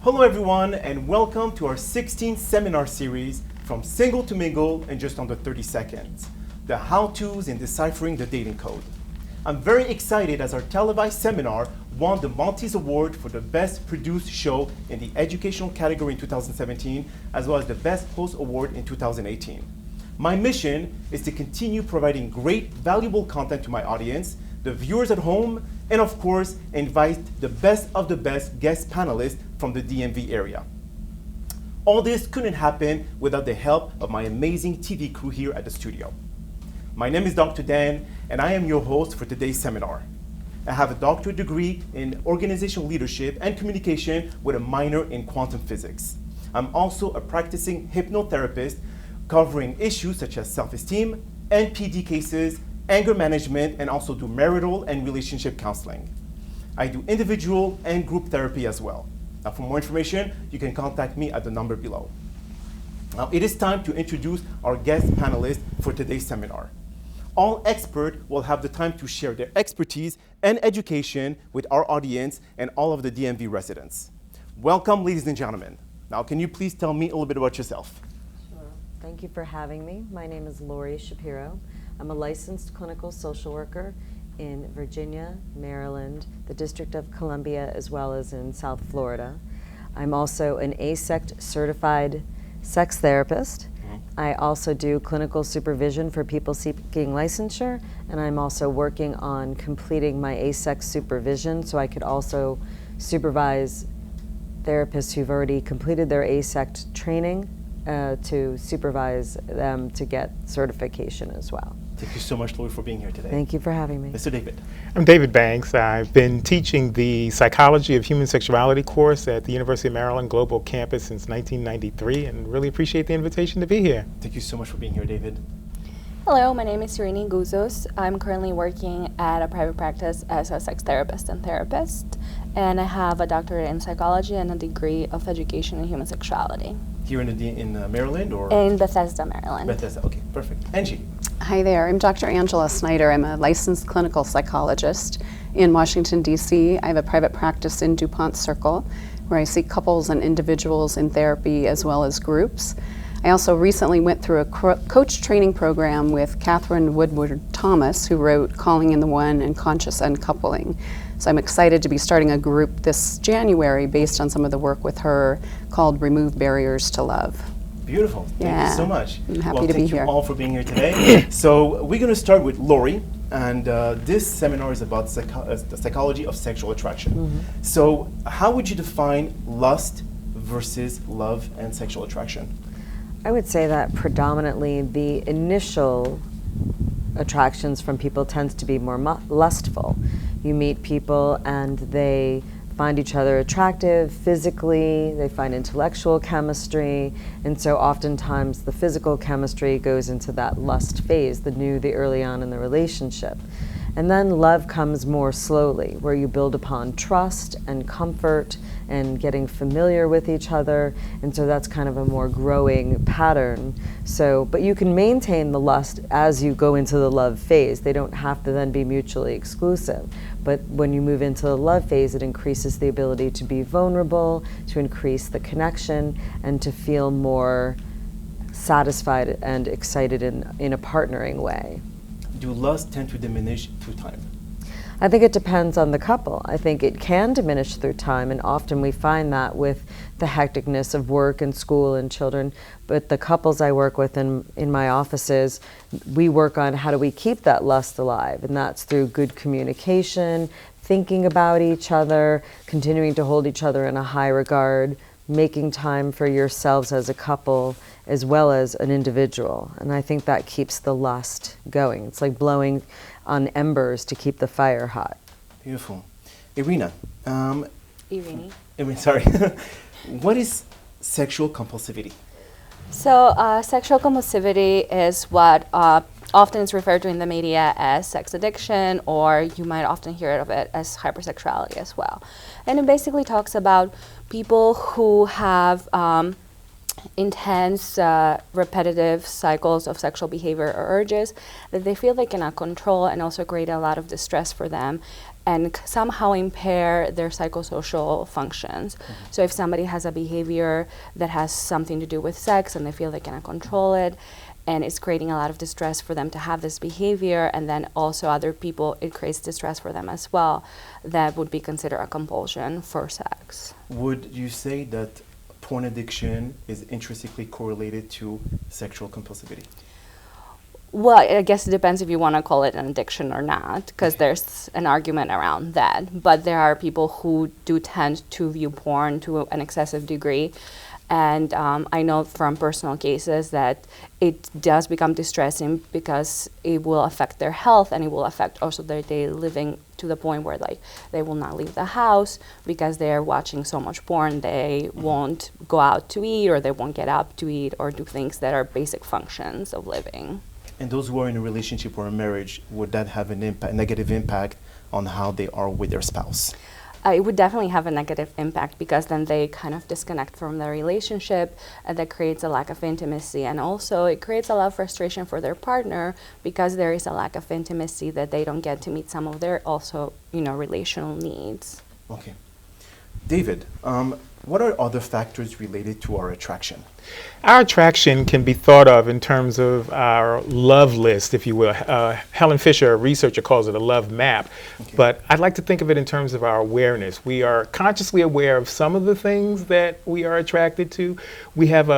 Hello everyone, and welcome to our 16th seminar series, From Single to Mingle in just under 30 seconds, the how-tos in deciphering the dating code. I'm very excited as our televised seminar won the Maltese Award for the Best Produced Show in the Educational category in 2017, as well as the Best Host Award in 2018. My mission is to continue providing great, valuable content to my audience, the viewers at home, and of course, invite the best of the best guest panelists from the DMV area. All this couldn't happen without the help of my amazing TV crew here at the studio. My name is Dr. Dan, and I am your host for today's seminar. I have a doctorate degree in organizational leadership and communication with a minor in quantum physics. I'm also a practicing hypnotherapist covering issues such as self-esteem, NPD cases, anger management, and also do marital and relationship counseling. I do individual and group therapy as well. Now, for more information, you can contact me at the number below. Now, it is time to introduce our guest panelists for today's seminar. All experts will have the time to share their expertise and education with our audience and all of the DMV residents. Welcome, ladies and gentlemen. Now, can you please tell me a little bit about yourself? Sure. Thank you for having me. My name is Lori Shapiro. I'm a licensed clinical social worker in Virginia, Maryland, the District of Columbia, as well as in South Florida. I'm also an AASECT certified sex therapist. I also do clinical supervision for people seeking licensure, and I'm also working on completing my AASECT supervision so I could also supervise therapists who've already completed their AASECT training to supervise them to get certification as well. Thank you so much, Lori, for being here today. Thank you for having me. Mr. David. I'm David Banks. I've been teaching the Psychology of Human Sexuality course at the University of Maryland Global Campus since 1993 and really appreciate the invitation to be here. Thank you so much for being here, David. Hello, my name is Irini Guzos. I'm currently working at a private practice as a sex therapist and therapist, and I have a doctorate in psychology and a degree of education in human sexuality. Here in Maryland or? In Bethesda, Maryland. Bethesda, okay, perfect. Angie. Hi there, I'm Dr. Angela Snyder. I'm a licensed clinical psychologist in Washington, D.C. I have a private practice in DuPont Circle where I see couples and individuals in therapy as well as groups. I also recently went through a coach training program with Catherine Woodward Thomas, who wrote Calling in the One and Conscious Uncoupling. So I'm excited to be starting a group this January based on some of the work with her called Remove Barriers to Love. Beautiful. Thank you so much. I'm happy to be here. Thank you all for being here today. So we're going to start with Lori, and this seminar is about the psychology of sexual attraction. Mm-hmm. So how would you define lust versus love and sexual attraction? I would say that predominantly the initial attractions from people tends to be more lustful. You meet people and they find each other attractive physically, they find intellectual chemistry, and so oftentimes the physical chemistry goes into that lust phase, the early on in the relationship. And then love comes more slowly, where you build upon trust and comfort and getting familiar with each other, and so that's kind of a more growing pattern. So, but you can maintain the lust as you go into the love phase. They don't have to then be mutually exclusive. But when you move into the love phase, it increases the ability to be vulnerable, to increase the connection, and to feel more satisfied and excited in a partnering way. Do lust tend to diminish through time? I think it depends on the couple. I think it can diminish through time, and often we find that with the hecticness of work and school and children. But the couples I work with in my offices, we work on how do we keep that lust alive, and that's through good communication, thinking about each other, continuing to hold each other in a high regard, making time for yourselves as a couple as well as an individual. And I think that keeps the lust going. It's like blowing on embers to keep the fire hot. Beautiful. Irina. Irini. Sorry. What is sexual compulsivity? So sexual compulsivity is what often is referred to in the media as sex addiction, or you might often hear of it as hypersexuality as well. And it basically talks about people who have intense, repetitive cycles of sexual behavior or urges that they feel they cannot control, and also create a lot of distress for them and somehow impair their psychosocial functions. So if somebody has a behavior that has something to do with sex and they feel they cannot control it, and it's creating a lot of distress for them to have this behavior, and then also other people, it creates distress for them as well, that would be considered a compulsion for sex. Would you say that porn addiction is intrinsically correlated to sexual compulsivity? Well, I guess it depends if you want to call it an addiction or not, because there's an argument around that. But there are people who do tend to view porn to an excessive degree. And I know from personal cases that it does become distressing because it will affect their health, and it will affect also their daily living, to the point where like they will not leave the house because they're watching so much porn. They won't go out to eat, or they won't get up to eat, or do things that are basic functions of living. And those who are in a relationship or a marriage, would that have a negative impact on how they are with their spouse? It would definitely have a negative impact, because then they kind of disconnect from the relationship, and that creates a lack of intimacy. And also it creates a lot of frustration for their partner, because there is a lack of intimacy, that they don't get to meet some of their also, relational needs. Okay. David, what are other factors related to our attraction? Our attraction can be thought of in terms of our love list, if you will. Helen Fisher, a researcher, calls it a love map. Okay. But I'd like to think of it in terms of our awareness. We are consciously aware of some of the things that we are attracted to. We have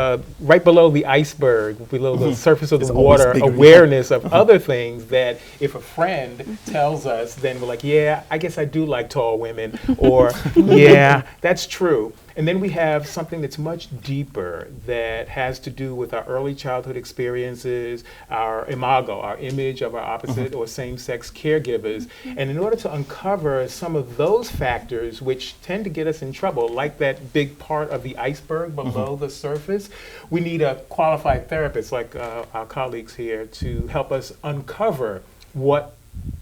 right below the iceberg, below the surface of the water, awareness of other things that if a friend tells us, then we're like, yeah, I guess I do like tall women, or yeah, that's true. And then we have something that's much deeper that has to do with our early childhood experiences, our imago, our image of our opposite or same-sex caregivers. And in order to uncover some of those factors which tend to get us in trouble, like that big part of the iceberg below the surface, we need a qualified therapist like our colleagues here to help us uncover what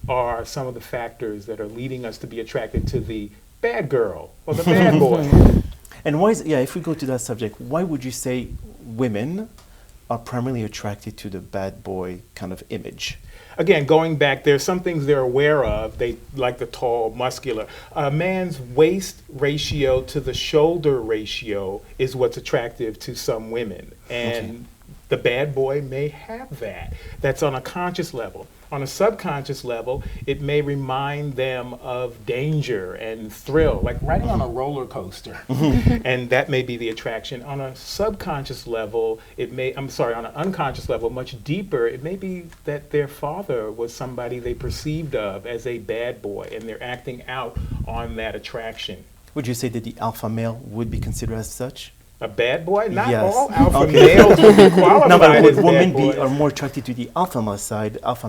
are some of the factors that are leading us to be attracted to the bad girl or the bad boy. And why if we go to that subject, why would you say women are primarily attracted to the bad boy kind of image? Again, going back, there's some things they're aware of. They like the tall, muscular. A man's waist ratio to the shoulder ratio is what's attractive to some women. And the bad boy may have that. That's on a conscious level. On a subconscious level, it may remind them of danger and thrill, like riding on a roller coaster. And that may be the attraction. On a subconscious level, on an unconscious level, much deeper, it may be that their father was somebody they perceived of as a bad boy, and they're acting out on that attraction. Would you say that the alpha male would be considered as such? A bad boy? Not Yes. all alpha males would be qualified No, but as would bad women boys. are more attracted to the alpha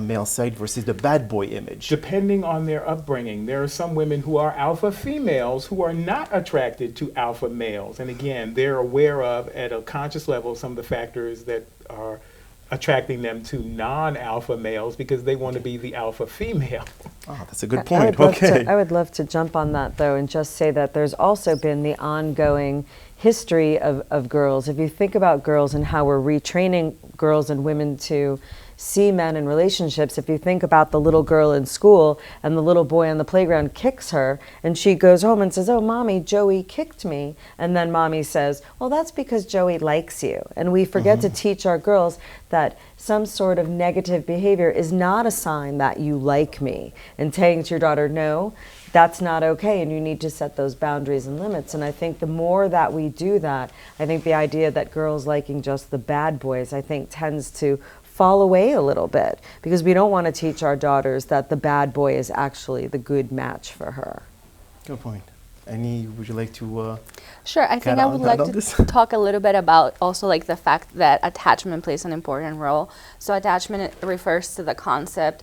male side versus the bad boy image? Depending on their upbringing. There are some women who are alpha females who are not attracted to alpha males. And again, they're aware of, at a conscious level, some of the factors that are attracting them to non-alpha males because they want to be the alpha female. Oh, that's a good point. Okay. I would love to jump on that, though, and just say that there's also been the ongoing history of girls. If you think about girls and how we're retraining girls and women to see men in relationships, if you think about the little girl in school and the little boy on the playground kicks her, and she goes home and says, "Oh, Mommy, Joey kicked me." And then Mommy says, "Well, that's because Joey likes you." And we forget to teach our girls that some sort of negative behavior is not a sign that you like me. And saying to your daughter, "No, that's not okay, and you need to set those boundaries and limits." And I think the more that we do that, I think the idea that girls liking just the bad boys, I think, tends to fall away a little bit, because we don't want to teach our daughters that the bad boy is actually the good match for her. Good point. Would you like to? Sure, I think I would like to talk a little bit about also like the fact that attachment plays an important role. So attachment refers to the concept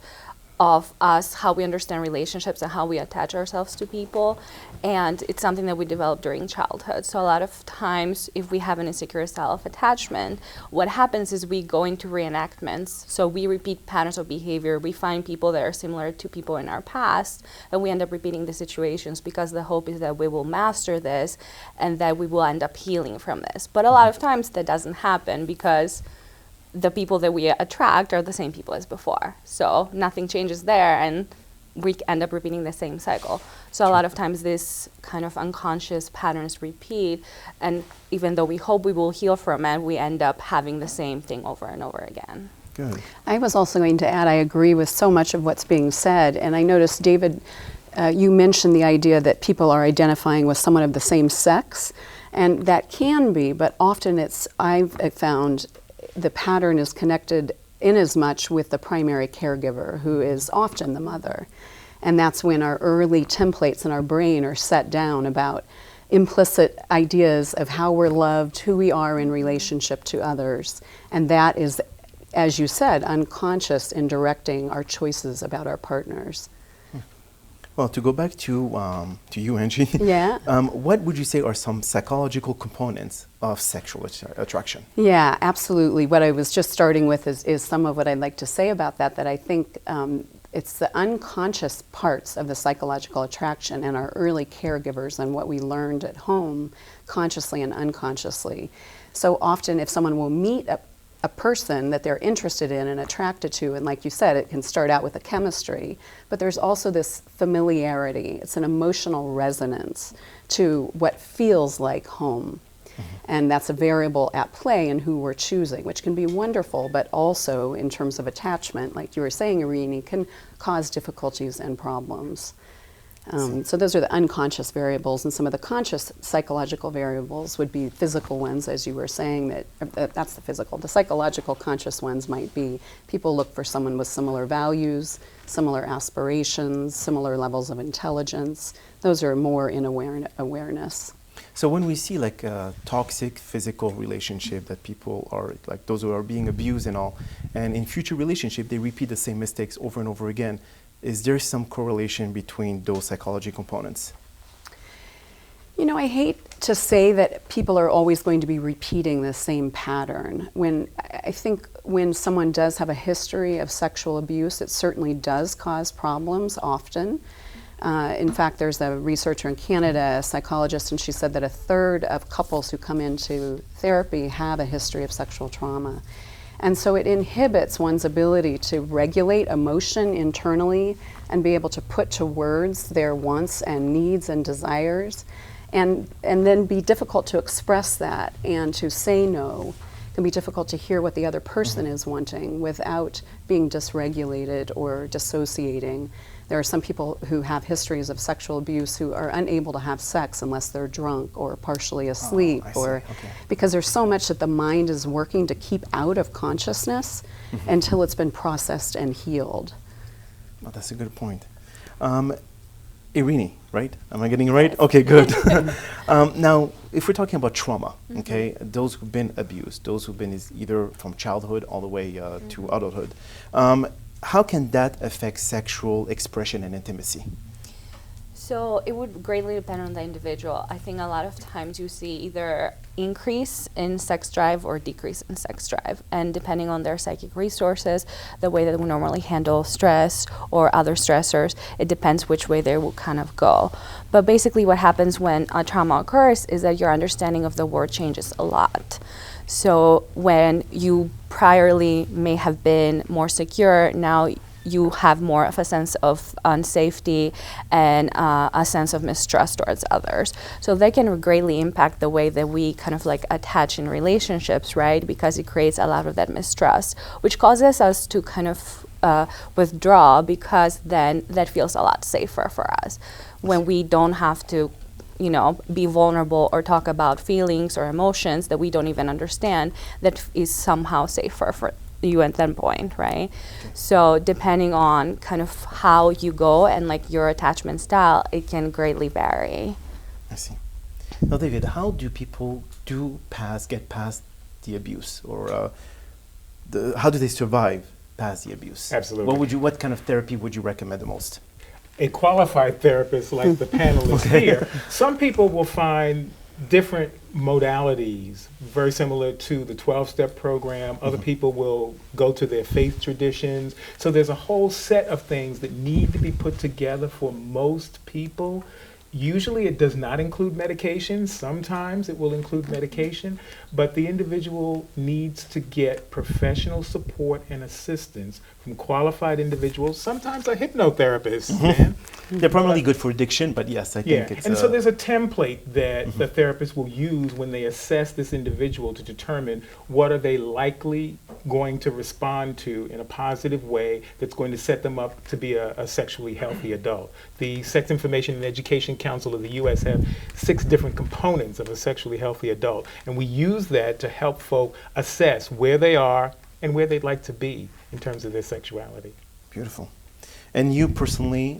of us, how we understand relationships and how we attach ourselves to people. And it's something that we develop during childhood. So a lot of times, if we have an insecure style of attachment, what happens is we go into reenactments. So we repeat patterns of behavior. We find people that are similar to people in our past, and we end up repeating the situations because the hope is that we will master this and that we will end up healing from this. But a lot of times that doesn't happen because the people that we attract are the same people as before. So nothing changes there, and we end up repeating the same cycle. So a lot of times this kind of unconscious patterns repeat, and even though we hope we will heal from it, we end up having the same thing over and over again. Good. I was also going to add, I agree with so much of what's being said, and I noticed, David, you mentioned the idea that people are identifying with someone of the same sex, and that can be, but often I've found the pattern is connected in as much with the primary caregiver, who is often the mother. And that's when our early templates in our brain are set down about implicit ideas of how we're loved, who we are in relationship to others. And that is, as you said, unconscious in directing our choices about our partners. Well, to go back to you, Angie, Yeah. What would you say are some psychological components of sexual attraction? Yeah, absolutely. What I was just starting with is some of what I'd like to say about that I think it's the unconscious parts of the psychological attraction and our early caregivers and what we learned at home, consciously and unconsciously. So often if someone will meet a person that they're interested in and attracted to, and like you said, it can start out with a chemistry, but there's also this familiarity. It's an emotional resonance to what feels like home. And that's a variable at play in who we're choosing, which can be wonderful, but also in terms of attachment, like you were saying, Irini, can cause difficulties and problems. So those are the unconscious variables, and some of the conscious psychological variables would be physical ones, as you were saying, that's the physical. The psychological conscious ones might be people look for someone with similar values, similar aspirations, similar levels of intelligence. Those are more in awareness. So when we see like a toxic physical relationship that people are like those who are being abused and all, and in future relationship they repeat the same mistakes over and over again, is there some correlation between those psychology components? You know, I hate to say that people are always going to be repeating the same pattern. I think when someone does have a history of sexual abuse, it certainly does cause problems often. In fact, there's a researcher in Canada, a psychologist, and she said that 1/3 of couples who come into therapy have a history of sexual trauma. And so it inhibits one's ability to regulate emotion internally and be able to put to words their wants and needs and desires, and then be difficult to express that and to say no. It can be difficult to hear what the other person is wanting without being dysregulated or dissociating. There are some people who have histories of sexual abuse who are unable to have sex unless they're drunk or partially asleep, because there's so much that the mind is working to keep out of consciousness until it's been processed and healed. Oh, that's a good point. Irini, right? Am I getting it right? Okay, good. Now, if we're talking about trauma, okay, those who've been abused, those who've been either from childhood all the way to adulthood, how can that affect sexual expression and intimacy? So it would greatly depend on the individual. I think a lot of times you see either increase in sex drive or decrease in sex drive. And depending on their psychic resources, the way that we normally handle stress or other stressors, it depends which way they will kind of go. But basically what happens when a trauma occurs is that your understanding of the world changes a lot. So when you priorly may have been more secure, now you have more of a sense of unsafety and a sense of mistrust towards others. So they can greatly impact the way that we kind of like attach in relationships, right? Because it creates a lot of that mistrust, which causes us to kind of withdraw, because then that feels a lot safer for us when we don't have to, you know, be vulnerable or talk about feelings or emotions that we don't even understand. That is somehow safer for you at that point, right? So depending on kind of how you go and like your attachment style, it can greatly vary. I see. Now, David, how do people get past the abuse, or how do they survive past the abuse. Absolutely. What kind of therapy would you recommend the most? A qualified therapist like the panelists here. Some people will find different modalities very similar to the 12-step program. Other people will go to their faith traditions. So there's a whole set of things that need to be put together for most people. Usually it does not include medication. Sometimes it will include medication, but the individual needs to get professional support and assistance from qualified individuals, sometimes a hypnotherapist. Dan. They're primarily good for addiction, but yes, I think it's... And so there's a template that the therapist will use when they assess this individual to determine what are they likely going to respond to in a positive way that's going to set them up to be a sexually healthy adult. The Sex Information and Education Council of the U.S. have 6 different components of a sexually healthy adult, and we use that to help folk assess where they are and where they'd like to be in terms of their sexuality. Beautiful. And you personally,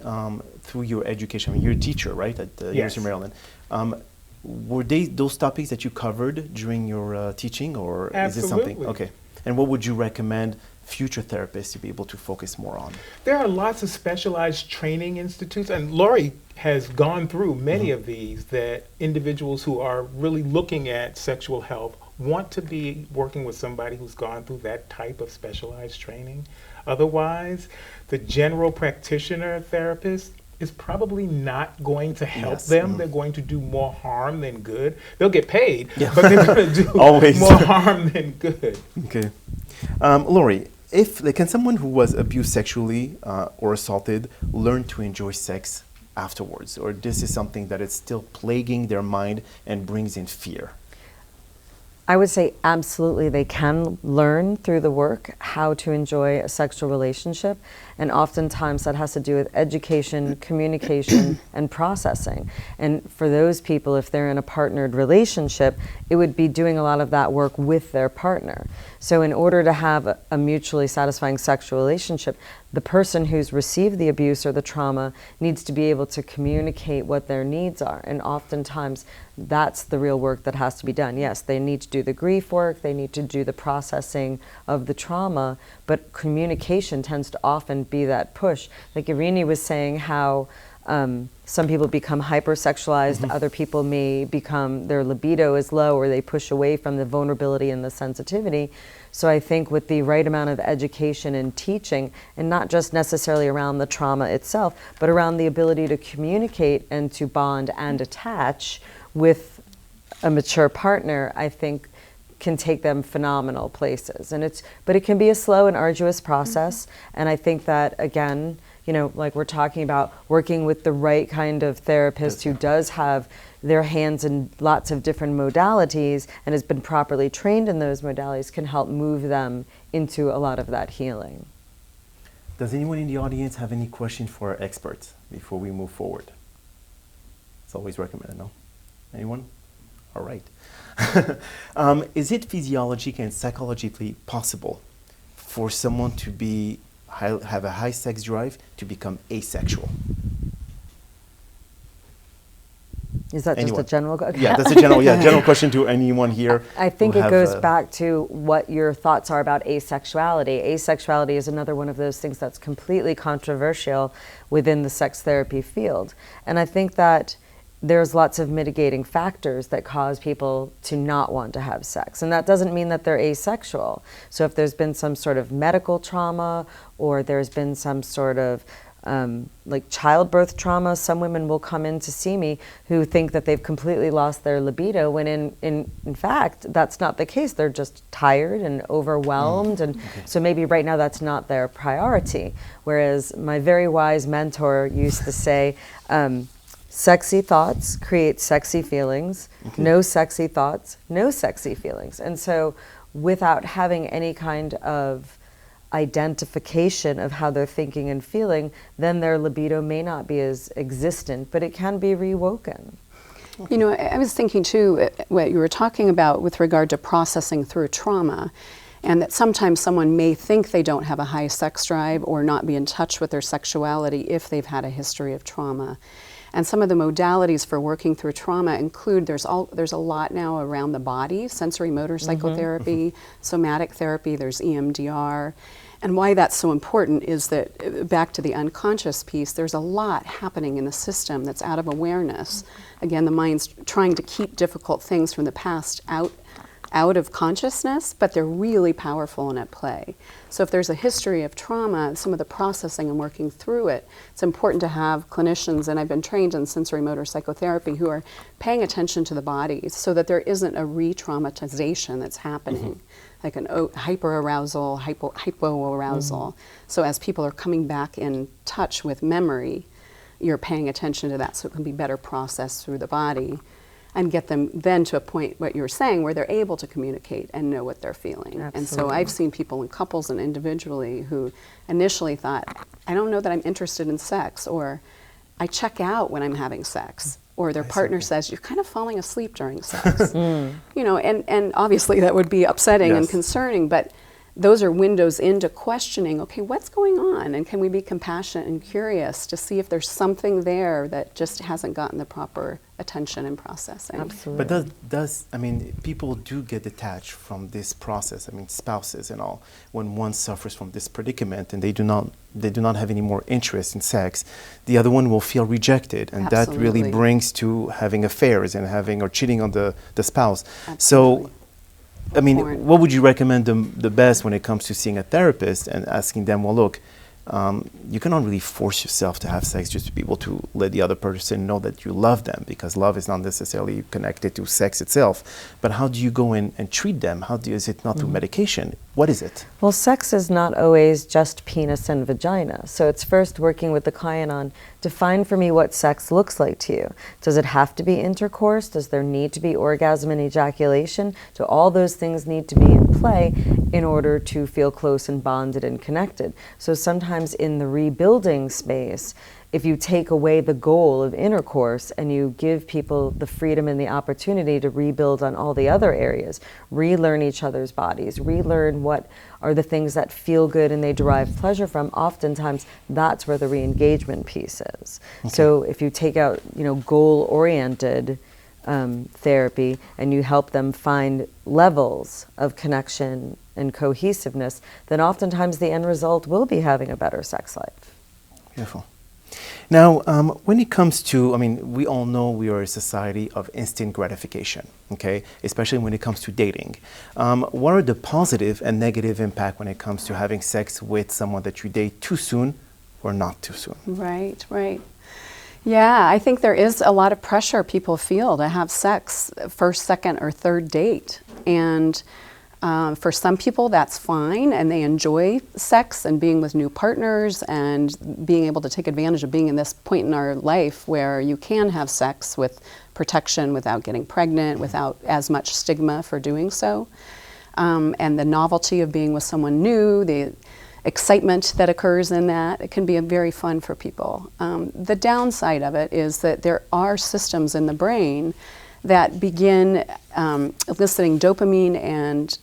through your education, I mean, you're a teacher, right, at the University of Maryland. Were those topics that you covered during your teaching, or is it something? Okay. And what would you recommend future therapists to be able to focus more on? There are lots of specialized training institutes, and Lori has gone through many of these, that individuals who are really looking at sexual health want to be working with somebody who's gone through that type of specialized training. Otherwise, the general practitioner therapist is probably not going to help them. They're going to do more harm than good. They'll get paid, but they're going to do more harm than good. Okay. Lori, can someone who was abused sexually or assaulted learn to enjoy sex afterwards? Or this is something that is still plaguing their mind and brings in fear? I would say absolutely they can learn through the work how to enjoy a sexual relationship, and oftentimes that has to do with education, communication, and processing. And for those people, if they're in a partnered relationship, it would be doing a lot of that work with their partner. So in order to have a mutually satisfying sexual relationship, the person who's received the abuse or the trauma needs to be able to communicate what their needs are. And oftentimes that's the real work that has to be done. Yes, they need to do the grief work, they need to do the processing of the trauma, but communication tends to often be that push. Like Irini was saying how some people become hypersexualized, other people may become, their libido is low, or they push away from the vulnerability and the sensitivity. So I think with the right amount of education and teaching, and not just necessarily around the trauma itself, but around the ability to communicate and to bond and attach with a mature partner, I think can take them phenomenal places. But it can be a slow and arduous process. And I think that, again, like we're talking about, working with the right kind of therapist who does have their hands in lots of different modalities and has been properly trained in those modalities can help move them into a lot of that healing. Does anyone in the audience have any questions for our experts before we move forward? It's always recommended, no? Anyone? All right. Is it physiologically and psychologically possible for someone to have a high sex drive to become asexual? Is that just a general question? Yeah, that's a general question to anyone here. I think it goes back to what your thoughts are about asexuality. Asexuality is another one of those things that's completely controversial within the sex therapy field. And I think that there's lots of mitigating factors that cause people to not want to have sex. And that doesn't mean that they're asexual. So if there's been some sort of medical trauma, or there's been some sort of like childbirth trauma, some women will come in to see me who think that they've completely lost their libido, when in fact, that's not the case. They're just tired and overwhelmed. And so maybe right now that's not their priority. Whereas my very wise mentor used to say, sexy thoughts create sexy feelings. No sexy thoughts, no sexy feelings. And so without having any kind of identification of how they're thinking and feeling, then their libido may not be as existent, but it can be rewoken. I was thinking too, what you were talking about with regard to processing through trauma, and that sometimes someone may think they don't have a high sex drive or not be in touch with their sexuality if they've had a history of trauma. And some of the modalities for working through trauma include, there's a lot now around the body, sensory motor psychotherapy, somatic therapy, there's EMDR. And why that's so important is that, back to the unconscious piece, there's a lot happening in the system that's out of awareness. Again, the mind's trying to keep difficult things from the past out of consciousness, but they're really powerful and at play. So if there's a history of trauma, some of the processing and working through it, it's important to have clinicians, and I've been trained in sensory motor psychotherapy, who are paying attention to the body so that there isn't a re-traumatization that's happening, like an hyper-arousal, hypo-arousal. So as people are coming back in touch with memory, you're paying attention to that so it can be better processed through the body, and get them then to a point, what you were saying, where they're able to communicate and know what they're feeling. Absolutely. And so I've seen people in couples and individually who initially thought, I don't know that I'm interested in sex, or I check out when I'm having sex, or their partner says, you're kind of falling asleep during sex. You know, and obviously that would be upsetting and concerning, but those are windows into questioning, okay, what's going on? And can we be compassionate and curious to see if there's something there that just hasn't gotten the proper attention and processing? Absolutely. But does I mean, people do get detached from this process. I mean, spouses and all, when one suffers from this predicament and they do not have any more interest in sex, the other one will feel rejected, and that really brings to having affairs and having or cheating on the spouse. So, I mean, what would you recommend the best when it comes to seeing a therapist and asking them, well, look, you cannot really force yourself to have sex just to be able to let the other person know that you love them, because love is not necessarily connected to sex itself. But how do you go in and treat them? Is it not through medication? What is it? Well, sex is not always just penis and vagina. So it's first working with the client on, define for me what sex looks like to you. Does it have to be intercourse? Does there need to be orgasm and ejaculation? Do all those things need to be in play in order to feel close and bonded and connected? So sometimes in the rebuilding space, if you take away the goal of intercourse and you give people the freedom and the opportunity to rebuild on all the other areas, relearn each other's bodies, relearn what are the things that feel good and they derive pleasure from, oftentimes that's where the re-engagement piece is. Okay. So if you take out, goal-oriented therapy and you help them find levels of connection and cohesiveness, then oftentimes the end result will be having a better sex life. Beautiful. Now, when it comes to, we all know we are a society of instant gratification, okay? Especially when it comes to dating. What are the positive and negative impact when it comes to having sex with someone that you date too soon or not too soon? Right. Yeah, I think there is a lot of pressure people feel to have sex first, second, or third date. And for some people, that's fine, and they enjoy sex and being with new partners and being able to take advantage of being in this point in our life where you can have sex with protection without getting pregnant, without as much stigma for doing so. And the novelty of being with someone new, the excitement that occurs in that, it can be very fun for people. The downside of it is that there are systems in the brain that begin eliciting dopamine and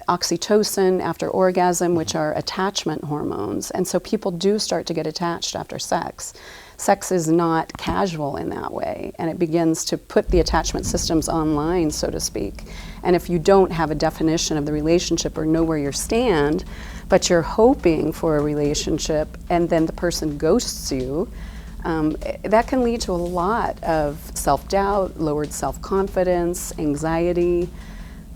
oxytocin after orgasm, which are attachment hormones. And so people do start to get attached after sex. Sex is not casual in that way, and it begins to put the attachment systems online, so to speak. And if you don't have a definition of the relationship or know where you stand, but you're hoping for a relationship and then the person ghosts you, that can lead to a lot of self-doubt, lowered self-confidence, anxiety.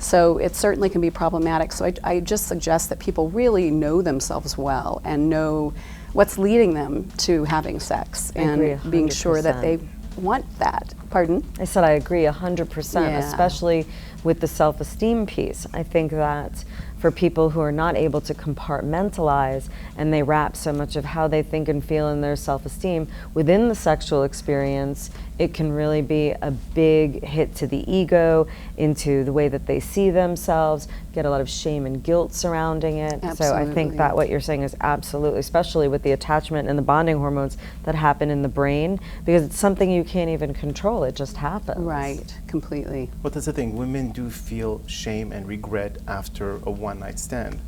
So it certainly can be problematic. So I just suggest that people really know themselves well and know what's leading them to having sex and being sure that they want that. Pardon? I said I agree 100%, Yeah. especially with the self-esteem piece. I think that for people who are not able to compartmentalize and they wrap so much of how they think and feel in their self-esteem within the sexual experience, it can really be a big hit to the ego, into the way that they see themselves, get a lot of shame and guilt surrounding it. Absolutely. So I think that what you're saying is absolutely, especially with the attachment and the bonding hormones that happen in the brain, because it's something you can't even control, it just happens. Right, completely. But that's the thing, women do feel shame and regret after a one-night stand.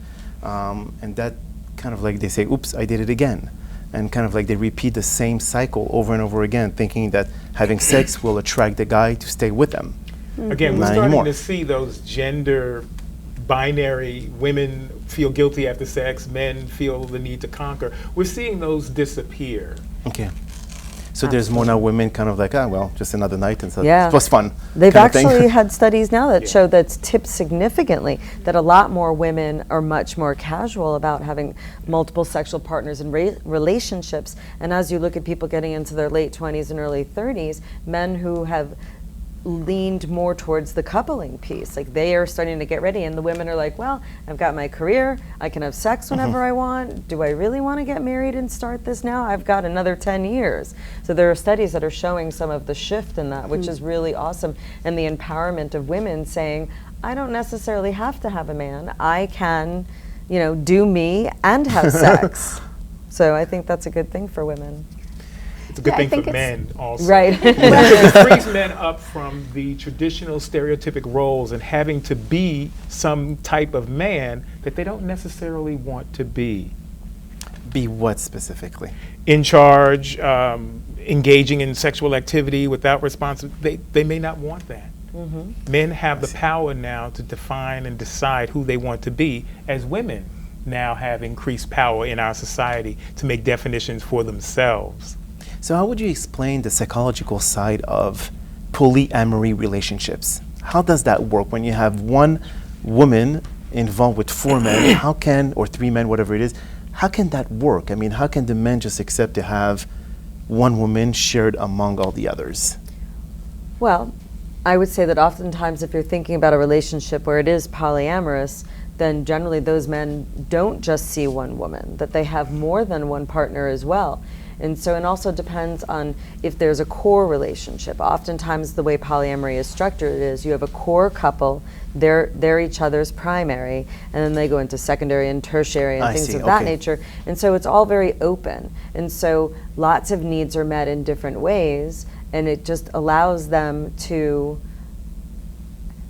And that kind of like they say, oops, I did it again. And kind of like they repeat the same cycle over and over again, thinking that having sex will attract the guy to stay with them. Again, we're Not starting anymore. to see those gender binary, women feel guilty after sex, men feel the need to conquer. We're seeing those disappear. Okay. So there's more now women kind of like, well, just another night, and so Yeah. it was fun. They've kind of thing. actually had studies now that Yeah. show that's tipped significantly, that a lot more women are much more casual about having multiple sexual partners in relationships. And as you look at people getting into their late 20s and early 30s, men who have leaned more towards the coupling piece, like they are starting to get ready, and the women are like, well, I've got my career, I can have sex whenever I want, do I really want to get married and start this now? I've got another 10 years. So there are studies that are showing some of the shift in that, which is really awesome, and the empowerment of women saying, I don't necessarily have to have a man, I can, do me and have sex. So I think that's a good thing for women. It's a good Yeah, I thing think for it's- men also. Right. Because it frees men up from the traditional stereotypic roles and having to be some type of man that they don't necessarily want to be. Be what specifically? In charge, engaging in sexual activity without responsibility, they may not want that. Men have the power now to define and decide who they want to be, as women now have increased power in our society to make definitions for themselves. So how would you explain the psychological side of polyamory relationships? How does that work when you have one woman involved with 4 men? How can, or 3 men, whatever it is, how can that work? I mean, how can the men just accept to have one woman shared among all the others? Well, I would say that oftentimes if you're thinking about a relationship where it is polyamorous, then generally those men don't just see one woman, that they have more than one partner as well. And so it also depends on if there's a core relationship. Oftentimes the way polyamory is structured is you have a core couple, they're each other's primary, and then they go into secondary and tertiary and things of that nature. And so it's all very open. And so lots of needs are met in different ways, and it just allows them to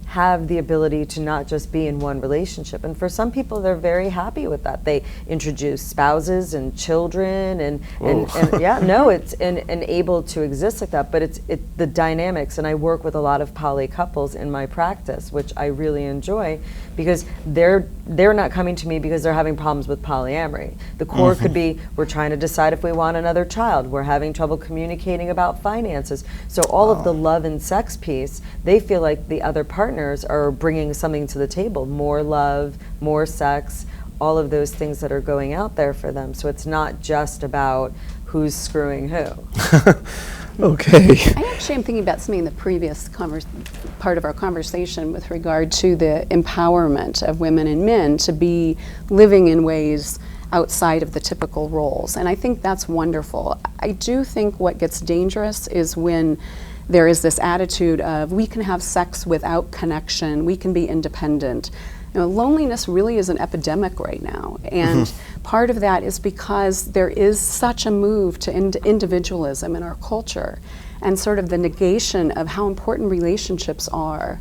have the ability to not just be in one relationship. And for some people, they're very happy with that. They introduce spouses and children and yeah, no, it's and able to exist like that. But it's the dynamics, and I work with a lot of poly couples in my practice, which I really enjoy, because they're not coming to me because they're having problems with polyamory. The core could be, we're trying to decide if we want another child, we're having trouble communicating about finances. So all of the love and sex piece, they feel like the other partners are bringing something to the table, more love, more sex, all of those things that are going out there for them. So it's not just about who's screwing who. Okay. I actually am thinking about something in the previous part of our conversation with regard to the empowerment of women and men to be living in ways outside of the typical roles. And I think that's wonderful. I do think what gets dangerous is when there is this attitude of we can have sex without connection, we can be independent. Loneliness really is an epidemic right now, and part of that is because there is such a move to individualism in our culture, and sort of the negation of how important relationships are.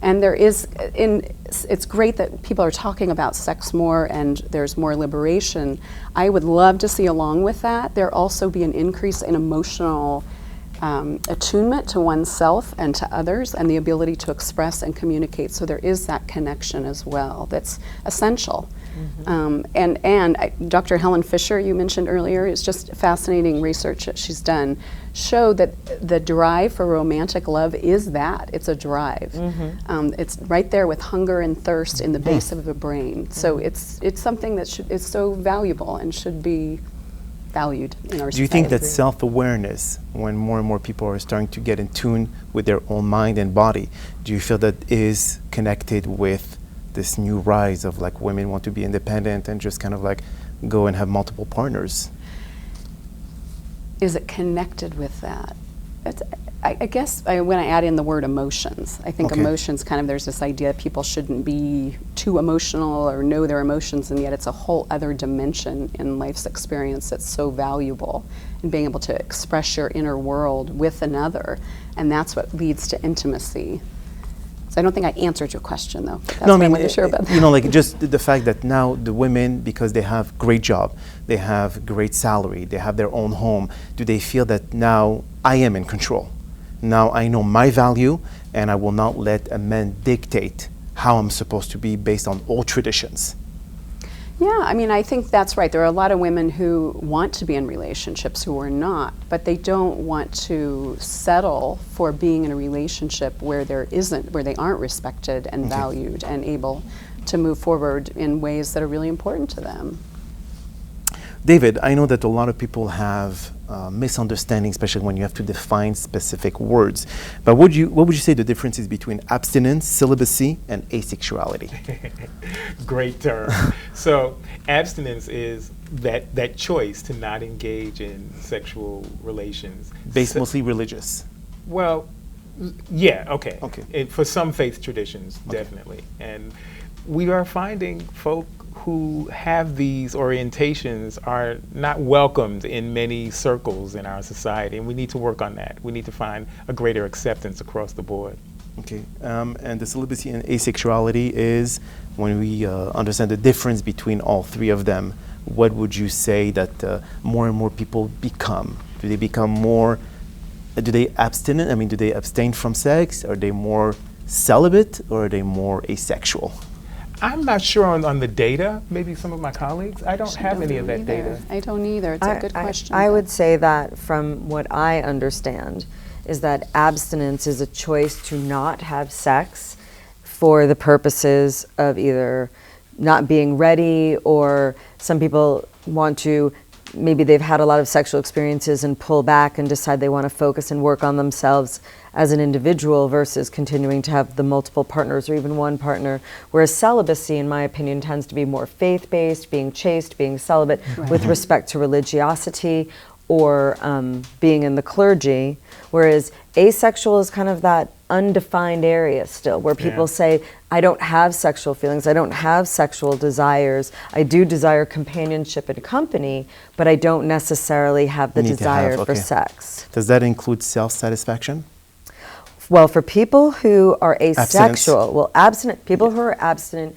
And there is, it's great that people are talking about sex more and there's more liberation. I would love to see along with that, there also be an increase in emotional attunement to oneself and to others, and the ability to express and communicate. So there is that connection as well that's essential. Dr. Helen Fisher, you mentioned earlier, is just fascinating research that she's done, showed that the drive for romantic love is that. It's a drive. It's right there with hunger and thirst in the base of the brain. So it's something that is so valuable and should be valued in our society. Do you think that self-awareness, when more and more people are starting to get in tune with their own mind and body, do you feel that is connected with this new rise of like women want to be independent and just kind of like go and have multiple partners? Is it connected with that? I guess when I add in the word emotions, I think emotions kind of, there's this idea that people shouldn't be too emotional or know their emotions, and yet it's a whole other dimension in life's experience that's so valuable, and being able to express your inner world with another, and that's what leads to intimacy. So I don't think I answered your question, though. That's No, I why mean, I'm not sure about that. like just the fact that now the women, because they have great job, they have great salary, they have their own home, do they feel that now I am in control? Now I know my value, and I will not let a man dictate how I'm supposed to be based on old traditions. Yeah, I mean, I think that's right. There are a lot of women who want to be in relationships who are not, but they don't want to settle for being in a relationship where where they aren't respected and valued and able to move forward in ways that are really important to them. David, I know that a lot of people have misunderstandings, especially when you have to define specific words. But what would you say the difference is between abstinence, celibacy, and asexuality? Great term. So abstinence is that choice to not engage in sexual relations. Based mostly religious. Well, yeah, okay. Okay. For some faith traditions, definitely. And we are finding folk who have these orientations are not welcomed in many circles in our society, and we need to work on that. We need to find a greater acceptance across the board. Okay, and the celibacy and asexuality is when we understand the difference between all three of them. What would you say that more and more people become? Do they become more? Do they abstinent? I mean, do they abstain from sex? Are they more celibate, or are they more asexual? I'm not sure on the data. Maybe some of my colleagues. I don't have any of that data. I don't either. It's a good question. I would say that from what I understand is that abstinence is a choice to not have sex for the purposes of either not being ready, or some people want to, maybe they've had a lot of sexual experiences and pull back and decide they want to focus and work on themselves as an individual versus continuing to have the multiple partners or even one partner. Whereas celibacy, in my opinion, tends to be more faith-based, being chaste, being celibate with respect to religiosity or being in the clergy. Whereas asexual is kind of that undefined area still, where people say, I don't have sexual feelings, I don't have sexual desires, I do desire companionship and company, but I don't necessarily have the desire for sex. Does that include self-satisfaction? Well, for people who are asexual, Abstinence. People who are abstinent,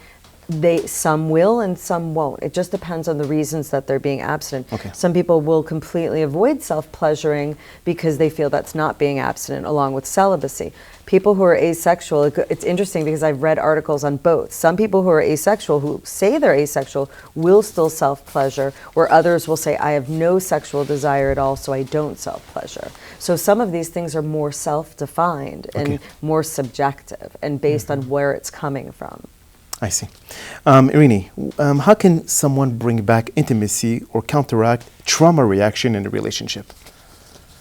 some will and some won't. It just depends on the reasons that they're being abstinent. Okay. Some people will completely avoid self-pleasuring because they feel that's not being abstinent, along with celibacy. People who are asexual, it's interesting because I've read articles on both. Some people who are asexual, who say they're asexual, will still self-pleasure, where others will say, I have no sexual desire at all, so I don't self-pleasure. So some of these things are more self-defined and more subjective and based on where it's coming from. I see. Irini, how can someone bring back intimacy or counteract trauma reaction in a relationship?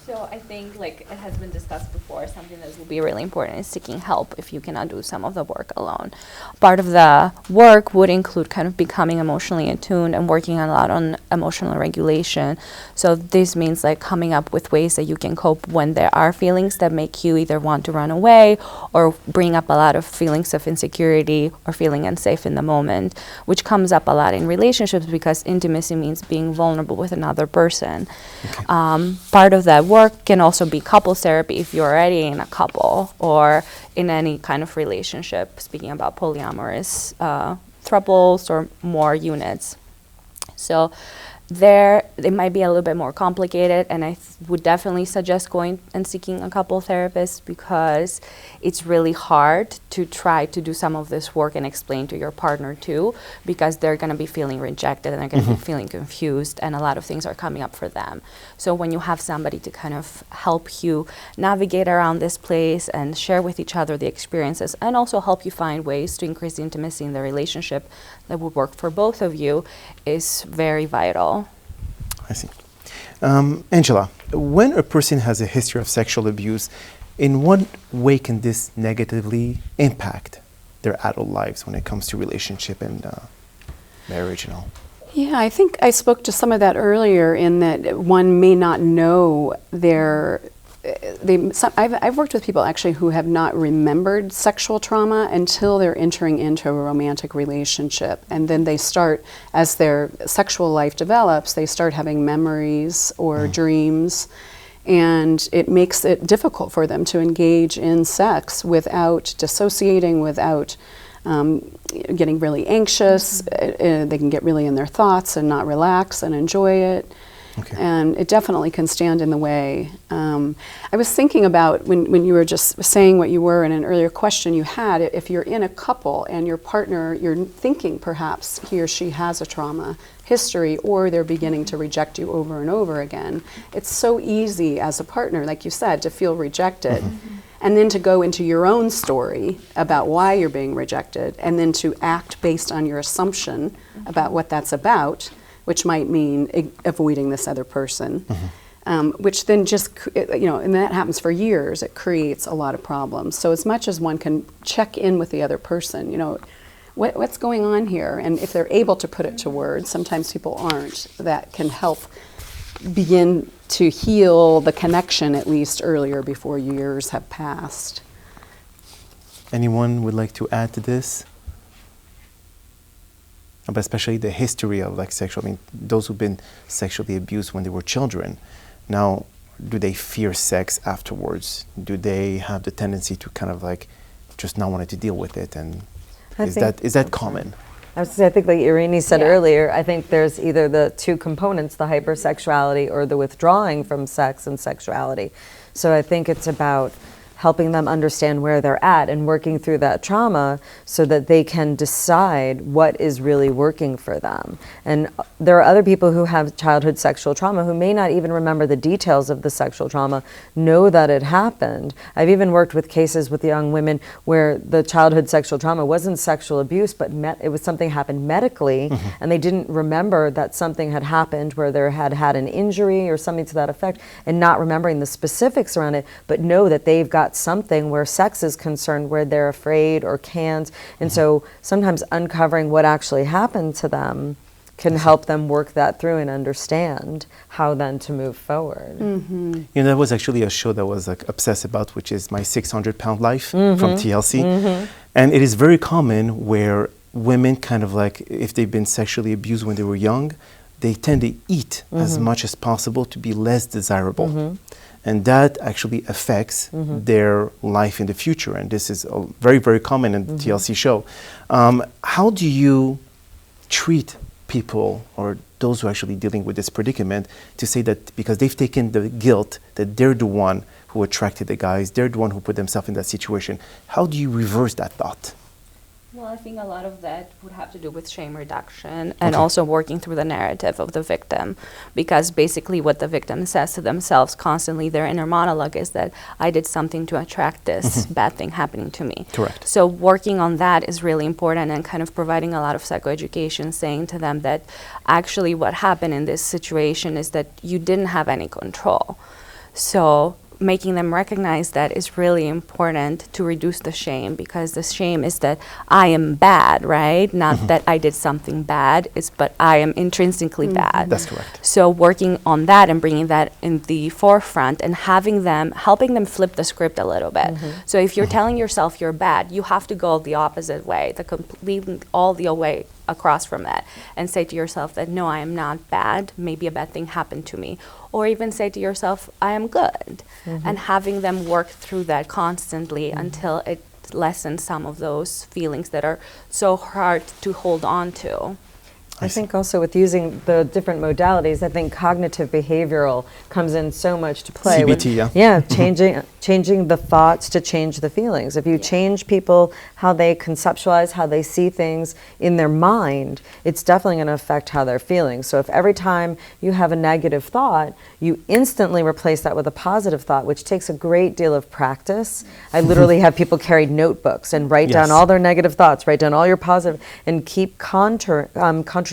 So I think, like it has been discussed before, something that will be really important is seeking help if you cannot do some of the work alone. Part of the work would include kind of becoming emotionally attuned and working a lot on emotional regulation. So this means like coming up with ways that you can cope when there are feelings that make you either want to run away or bring up a lot of feelings of insecurity or feeling unsafe in the moment, which comes up a lot in relationships because intimacy means being vulnerable with another person. Part of that work can also be couples therapy if you're already in a couple or in any kind of relationship, speaking about polyamorous thruples or more units. So there, it might be a little bit more complicated, and I would definitely suggest going and seeking a couple therapist because it's really hard to try to do some of this work and explain to your partner too, because they're going to be feeling rejected and they're going to be feeling confused, and a lot of things are coming up for them. So when you have somebody to kind of help you navigate around this place and share with each other the experiences and also help you find ways to increase the intimacy in the relationship that would work for both of you is very vital. I see. Angela, when a person has a history of sexual abuse, in what way can this negatively impact their adult lives when it comes to relationship and marriage and all? Yeah, I think I spoke to some of that earlier in that one may not know I've worked with people actually who have not remembered sexual trauma until they're entering into a romantic relationship. And then they start, as their sexual life develops, they start having memories or dreams. And it makes it difficult for them to engage in sex without dissociating, without getting really anxious. They can get really in their thoughts and not relax and enjoy it. Okay. And it definitely can stand in the way. I was thinking about when you were just saying what you were in an earlier question you had, if you're in a couple and your partner, you're thinking perhaps he or she has a trauma history, or they're beginning to reject you over and over again, it's so easy as a partner, like you said, to feel rejected. And then to go into your own story about why you're being rejected, and then to act based on your assumption about what that's about, which might mean avoiding this other person, which then just, and that happens for years, it creates a lot of problems. So as much as one can check in with the other person, what's going on here? And if they're able to put it to words, sometimes people aren't, that can help begin to heal the connection at least earlier before years have passed. Anyone would like to add to this? But especially the history of those who've been sexually abused when they were children. Now, do they fear sex afterwards? Do they have the tendency to kind of just not want to deal with it? And is that common? I think like Irene said earlier, I think there's either the two components, the hypersexuality or the withdrawing from sex and sexuality. So I think it's about helping them understand where they're at and working through that trauma so that they can decide what is really working for them. And there are other people who have childhood sexual trauma who may not even remember the details of the sexual trauma, know that it happened. I've even worked with cases with young women where the childhood sexual trauma wasn't sexual abuse, but it was something happened medically, and they didn't remember that something had happened where there had an injury or something to that effect, and not remembering the specifics around it, but know that they've got something where sex is concerned, where they're afraid or can't. And so sometimes uncovering what actually happened to them can help them work that through and understand how then to move forward. That was actually a show that was obsessed about, which is My 600-Pound Life from TLC. And it is very common where women kind of if they've been sexually abused when they were young, they tend to eat as much as possible to be less desirable. And that actually affects their life in the future. And this is very, very common in the TLC show. How do you treat people or those who are actually dealing with this predicament to say that because they've taken the guilt that they're the one who attracted the guys, they're the one who put themselves in that situation? How do you reverse that thought? Well, I think a lot of that would have to do with shame reduction and also working through the narrative of the victim, because basically what the victim says to themselves constantly, their inner monologue is that I did something to attract this bad thing happening to me. Correct. So working on that is really important, and kind of providing a lot of psychoeducation, saying to them that actually what happened in this situation is that you didn't have any control. So making them recognize that is really important to reduce the shame, because the shame is that I am bad, right? Not that I did something bad, but I am intrinsically bad. That's correct. So working on that and bringing that in the forefront and helping them flip the script a little bit. So if you're telling yourself you're bad, you have to go the opposite way, all the way across from that, and say to yourself that no, I am not bad, maybe a bad thing happened to me. Or even say to yourself, I am good. And having them work through that constantly until it lessens some of those feelings that are so hard to hold on to. I think also with using the different modalities, I think cognitive behavioral comes in so much to play. CBT, changing the thoughts to change the feelings. If you change people, how they conceptualize, how they see things in their mind, it's definitely going to affect how they're feeling. So if every time you have a negative thought, you instantly replace that with a positive thought, which takes a great deal of practice. I literally have people carry notebooks and write down all their negative thoughts, write down all your positive, and keep contradicting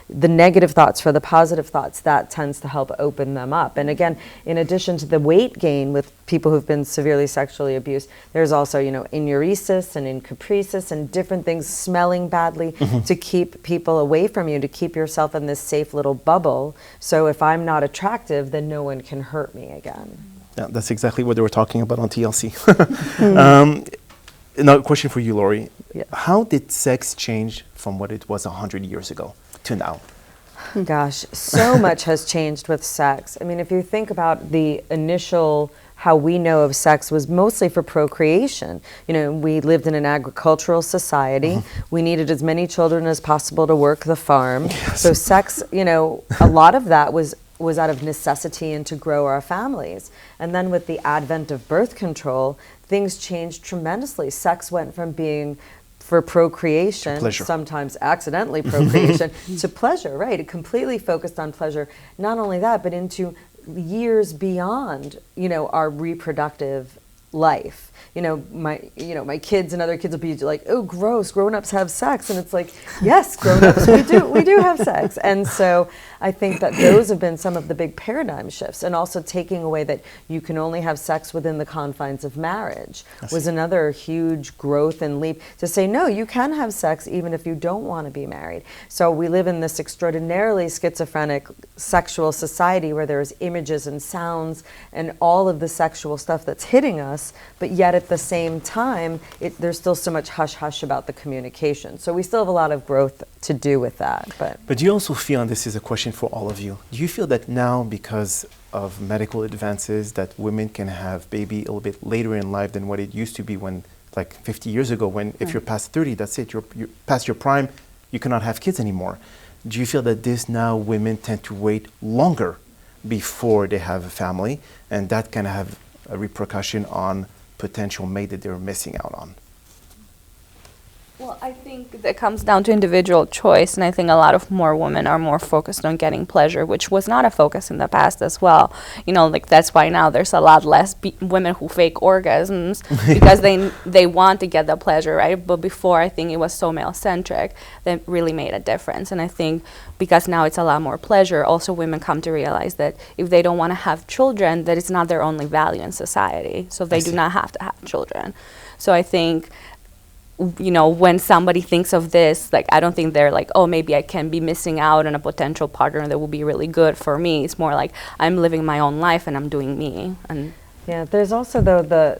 the negative thoughts for the positive thoughts. That tends to help open them up. And again, in addition to the weight gain with people who've been severely sexually abused, there's also, enuresis and encopresis and different things, smelling badly, to keep people away from you, to keep yourself in this safe little bubble. So if I'm not attractive, then no one can hurt me again. Yeah, that's exactly what they were talking about on TLC. Now, a question for you, Lori. Yeah. How did sex change from what it was 100 years ago to now? Gosh, so much has changed with sex. I mean, if you think about the initial how we know of sex was mostly for procreation. You know, we lived in an agricultural society. We needed as many children as possible to work the farm. So sex, you know, a lot of that was out of necessity and to grow our families. And then with the advent of birth control, things changed tremendously. Sex went from being for procreation, sometimes accidentally procreation, to pleasure, right? It completely focused on pleasure. Not only that, but into years beyond, you know, our reproductive life. You know, my kids and other kids will be like, oh, gross, grown-ups have sex. And it's like, yes, grown-ups, we do have sex. And so I think that those have been some of the big paradigm shifts. And also taking away that you can only have sex within the confines of marriage was another huge growth and leap to say, no, you can have sex even if you don't want to be married. So we live in this extraordinarily schizophrenic sexual society where there's images and sounds and all of the sexual stuff that's hitting us, but yet at the same time, there's still so much hush-hush about the communication. So we still have a lot of growth to do with that. But do you also feel, and this is a question for all of you, do you feel that now because of medical advances that women can have baby a little bit later in life than what it used to be when, like 50 years ago, when if you're past 30, that's it, you're past your prime, you cannot have kids anymore. Do you feel that this now women tend to wait longer before they have a family, and that can have a repercussion on potential mate that they're missing out on? Well, I think that comes down to individual choice, and I think a lot of more women are more focused on getting pleasure, which was not a focus in the past as well. You know, like that's why now there's a lot less women who fake orgasms because they want to get the pleasure, right? But before, I think it was so male-centric that really made a difference. And I think because now it's a lot more pleasure, also women come to realize that if they don't want to have children, that it's not their only value in society. So they do not have to have children. So I think, you know, when somebody thinks of this, like, I don't think they're like, oh, maybe I can be missing out on a potential partner that will be really good for me. It's more like I'm living my own life and I'm doing me. And yeah, there's also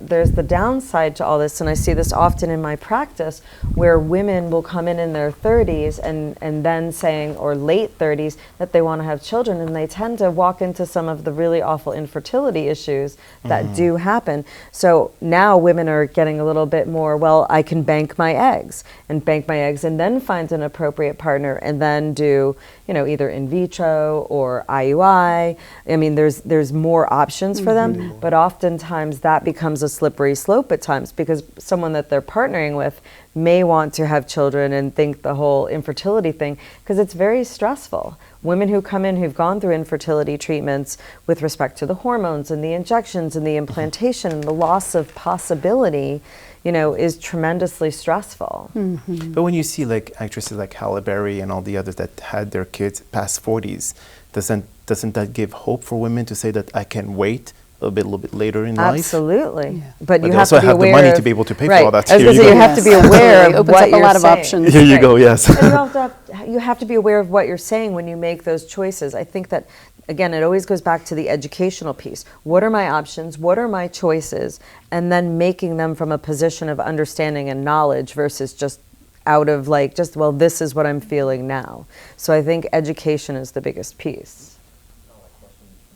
there's the downside to all this, and I see this often in my practice, where women will come in their 30s and then saying, or late 30s, that they want to have children, and they tend to walk into some of the really awful infertility issues that do happen. So now women are getting a little bit more, well, I can bank my eggs and then find an appropriate partner and then do, you know, either in vitro or IUI. I mean, there's more options for them, but oftentimes that becomes a slippery slope at times because someone that they're partnering with may want to have children and think the whole infertility thing, because it's very stressful. Women who come in who've gone through infertility treatments with respect to the hormones and the injections and the implantation and the loss of possibility, you know, is tremendously stressful. But when you see like actresses like Halle Berry and all the others that had their kids past 40s, doesn't that give hope for women to say that I can wait a little bit later in life? Absolutely. But you they have also to be have aware the money of, to be able to pay right. for all that. I was going to say, you have to be aware of what you're a lot of saying. options. Here you go, yes. And you have to be aware of what you're saying when you make those choices. I think that, again, it always goes back to the educational piece. What are my options? What are my choices? And then making them from a position of understanding and knowledge versus just out of like, just, well, this is what I'm feeling now. So I think education is the biggest piece.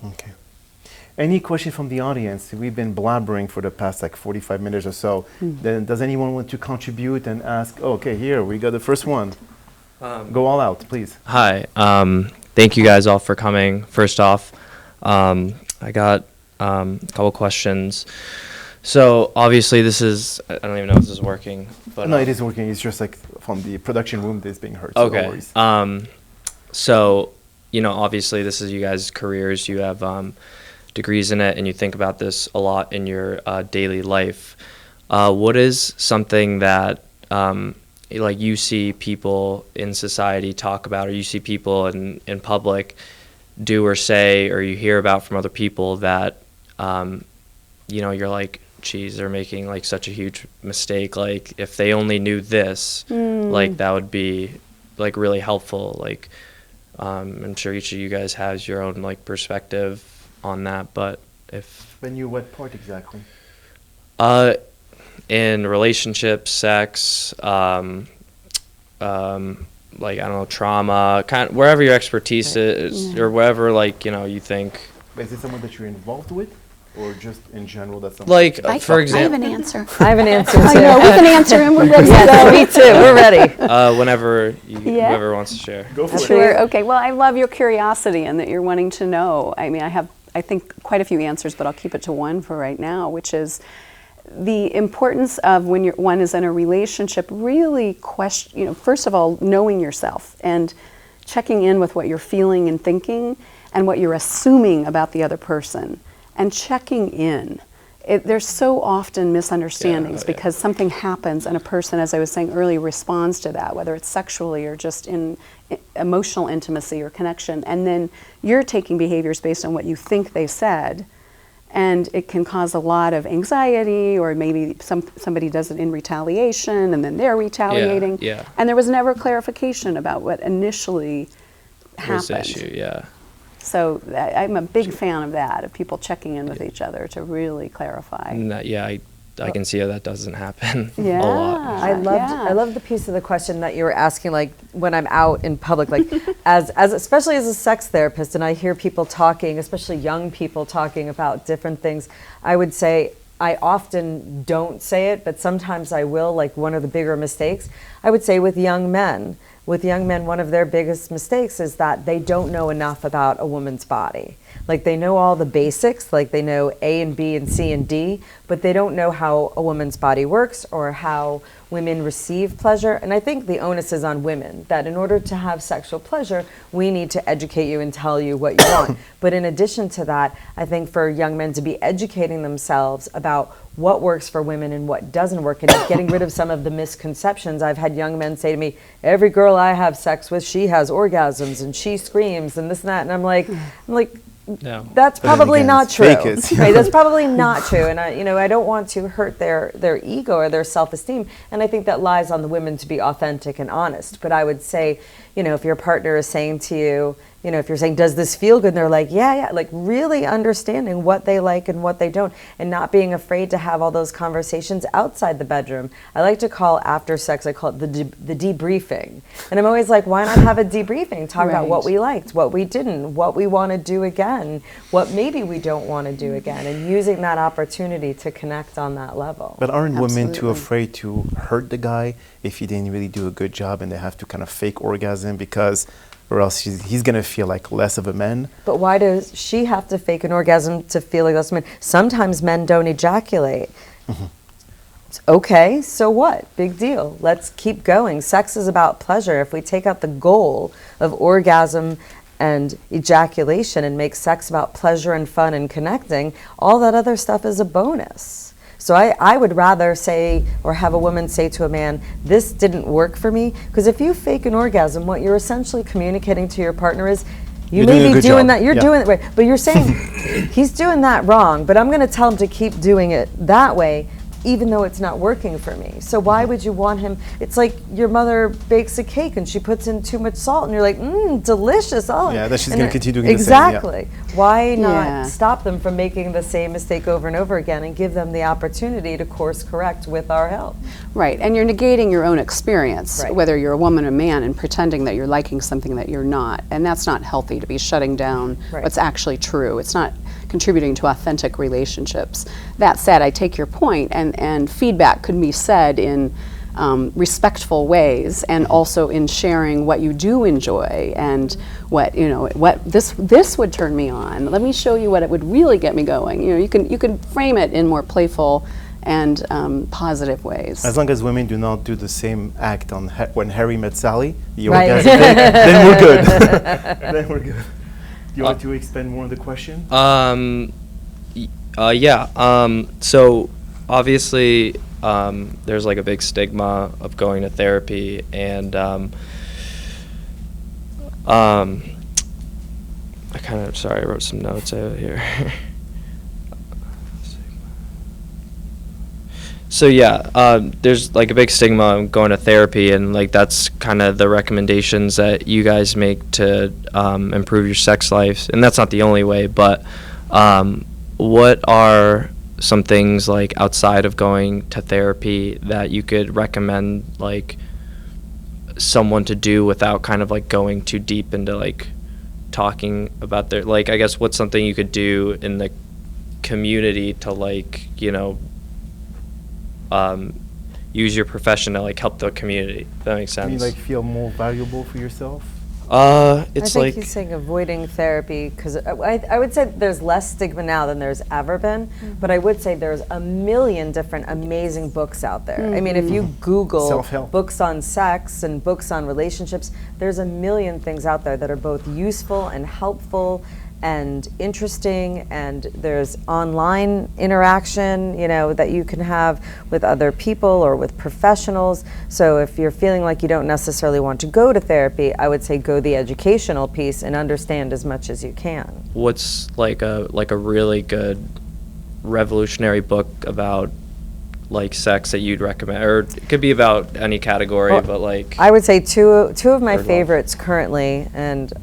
Okay. Any question from the audience? We've been blabbering for the past like 45 minutes or so. Then does anyone want to contribute and ask? Oh, okay, here we got the first one. Go all out, please. Hi. Thank you guys all for coming. First off, I got a couple questions. So obviously this is, I don't even know if this is working. But no, it is working. It's just like from the production room that's being heard. Okay. So no worries. So, you know, obviously this is you guys' careers. You have degrees in it, and you think about this a lot in your daily life. What is something that like you see people in society talk about, or you see people in public do or say, or you hear about from other people that, you know, you're like, geez, they're making like such a huge mistake. Like if they only knew this, like that would be like really helpful. Like I'm sure each of you guys has your own like perspective on that, but if when you what part exactly? In relationships, sex, like I don't know, trauma, kind of wherever your expertise is, or wherever like you know you think. But is it someone that you're involved with, or just in general? That's something Like, that's for I have example, an answer. I have an answer too. I know, we can answer and we're ready to Yes, go. me too. We're ready. whenever Yeah. whoever wants to share. Go for it. Sure. Okay. Well, I love your curiosity and that you're wanting to know. I mean, I think, quite a few answers, but I'll keep it to one for right now, which is the importance of when one is in a relationship, really first of all, knowing yourself and checking in with what you're feeling and thinking and what you're assuming about the other person and checking in. There's so often misunderstandings because something happens and a person, as I was saying earlier, responds to that, whether it's sexually or just in emotional intimacy or connection, and then you're taking behaviors based on what you think they said, and it can cause a lot of anxiety, or maybe somebody does it in retaliation and then they're retaliating, and there was never clarification about what initially happened. Issue, yeah. So I'm a big fan of that, of people checking in with each other to really clarify. And that, I can see how that doesn't happen Yeah. a lot. I love the piece of the question that you were asking, like when I'm out in public, like as especially as a sex therapist, and I hear people talking, especially young people talking about different things. I would say I often don't say it, but sometimes I will. Like one of the bigger mistakes, I would say with young men. With young men, one of their biggest mistakes is that they don't know enough about a woman's body. Like they know all the basics, like they know A and B and C and D, but they don't know how a woman's body works or how women receive pleasure. And I think the onus is on women, that in order to have sexual pleasure, we need to educate you and tell you what you want. But in addition to that, I think for young men to be educating themselves about what works for women and what doesn't work, and getting rid of some of the misconceptions. I've had young men say to me, every girl I have sex with, she has orgasms and she screams and this and that. And I'm like, No. that's But then probably again, not it's true. fake it. Right, that's probably not true. And I don't want to hurt their ego or their self-esteem. And I think that lies on the women to be authentic and honest. But I would say, if your partner is saying to you, if you're saying, does this feel good? And they're like, yeah, like really understanding what they like and what they don't, and not being afraid to have all those conversations outside the bedroom. I like to call after sex, I call it the debriefing. And I'm always like, why not have a debriefing? Talk about what we liked, what we didn't, what we want to do again, what maybe we don't want to do again, and using that opportunity to connect on that level. But aren't women too Absolutely. afraid to hurt the guy if he didn't really do a good job and they have to kind of fake orgasm or else he's going to feel like less of a man? But why does she have to fake an orgasm to feel like less of a man? Sometimes men don't ejaculate. It's okay, so what? Big deal. Let's keep going. Sex is about pleasure. If we take out the goal of orgasm and ejaculation and make sex about pleasure and fun and connecting, all that other stuff is a bonus. So I would rather say, or have a woman say to a man, this didn't work for me. Because if you fake an orgasm, what you're essentially communicating to your partner is, you may be doing that, you're doing it right, but you're saying, he's doing that wrong, but I'm going to tell him to keep doing it that way, even though it's not working for me. So why would you want him? It's like your mother bakes a cake and she puts in too much salt and you're like, delicious. Oh, Yeah, that she's and going to continue doing the same. exactly. Why not Yeah. stop them from making the same mistake over and over again and give them the opportunity to course correct with our help? Right, and you're negating your own experience, Right. whether you're a woman or man, and pretending that you're liking something that you're not. And that's not healthy, to be shutting down Right. what's actually true. It's not contributing to authentic relationships. That said, I take your point, and feedback could be said in respectful ways, and also in sharing what you do enjoy and what this would turn me on. Let me show you what it would really get me going. You can frame it in more playful and positive ways. As long as women do not do the same act on when Harry met Sally, the Right. orgasm thing, then we're good. Then we're good. Do you want to expand more on the question? So obviously, there's like a big stigma of going to therapy, and I wrote some notes out here. So there's like a big stigma of going to therapy, and like that's kind of the recommendations that you guys make to improve your sex life, and that's not the only way, but what are some things like outside of going to therapy that you could recommend like someone to do without kind of like going too deep into like talking about their, like, I guess what's something you could do in the community to like, use your profession to like help the community. If that makes sense. You like feel more valuable for yourself? It's I think like he's saying avoiding therapy because I would say there's less stigma now than there's ever been, but I would say there's a million different amazing books out there. I mean, if you Google Self-help. books on sex and books on relationships, there's a million things out there that are both useful and helpful and interesting, and there's online interaction, that you can have with other people or with professionals. So if you're feeling like you don't necessarily want to go to therapy, I would say go the educational piece and understand as much as you can. what's like a really good revolutionary book about like sex that you'd recommend, or it could be about any category, Well, but like I would say two of my Third one. favorites currently, and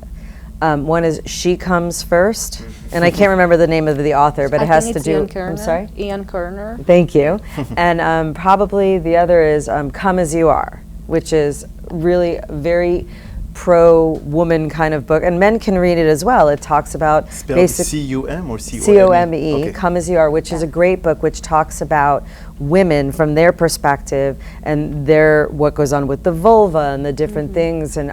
one is She Comes First, and I can't remember the name of the author, but it has to do. Ian Kerner. I'm sorry. Ian Kerner. Thank you. And probably the other is Come As You Are, which is really very pro-woman kind of book, and men can read it as well. It talks about Spelled C-U-M or C-O-M-E? C-O-M-E, Okay. Come As You Are, which is a great book which talks about women from their perspective and what goes on with the vulva and the different things, and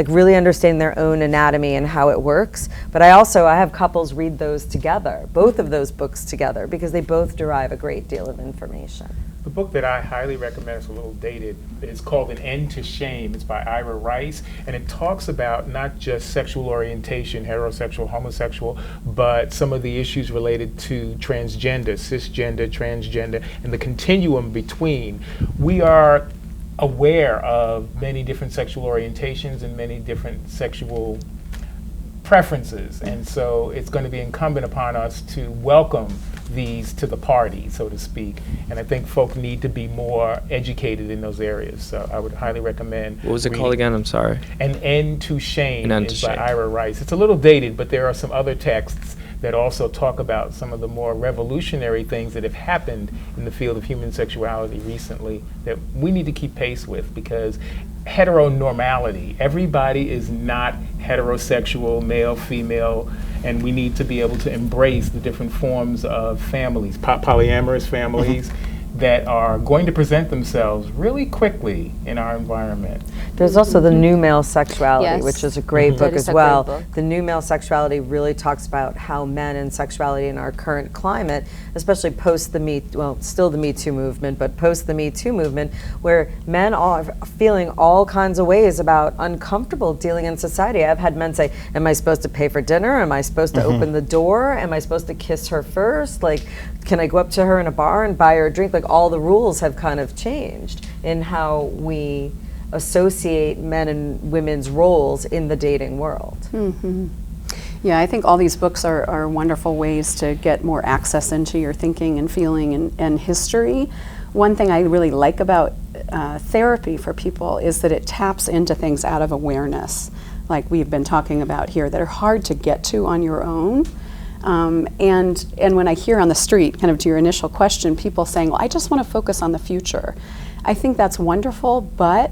really understanding their own anatomy and how it works. But I have couples read those together, both of those books together, because they both derive a great deal of information. The book that I highly recommend, it's a little dated, is called An End to Shame. It's by Ira Rice, and it talks about not just sexual orientation, heterosexual, homosexual, but some of the issues related to transgender, cisgender, transgender, and the continuum between. We are aware of many different sexual orientations and many different sexual preferences, and so it's going to be incumbent upon us to welcome these to the party, so to speak. And I think folk need to be more educated in those areas. So I would highly recommend. what was it reading called again? I'm sorry. An End to Shame An End is to by Shame. Ira Rice. It's a little dated, but there are some other texts that also talk about some of the more revolutionary things that have happened in the field of human sexuality recently that we need to keep pace with, because heteronormality, everybody is not heterosexual, male, female, and we need to be able to embrace the different forms of families, polyamorous families that are going to present themselves really quickly in our environment. There's also The New Male Sexuality, Yes. which is a great book That is as a well. great book. The New Male Sexuality really talks about how men and sexuality in our current climate, especially post still the Me Too movement, but post the Me Too movement, where men are feeling all kinds of ways about uncomfortable dealing in society. I've had men say, am I supposed to pay for dinner? Am I supposed to open the door? Am I supposed to kiss her first? Like, can I go up to her in a bar and buy her a drink? Like, all the rules have kind of changed in how we associate men and women's roles in the dating world. Yeah, I think all these books are wonderful ways to get more access into your thinking and feeling and history. One thing I really like about therapy for people is that it taps into things out of awareness, like we've been talking about here, that are hard to get to on your own. And when I hear on the street, kind of to your initial question, people saying, well, I just want to focus on the future. I think that's wonderful, but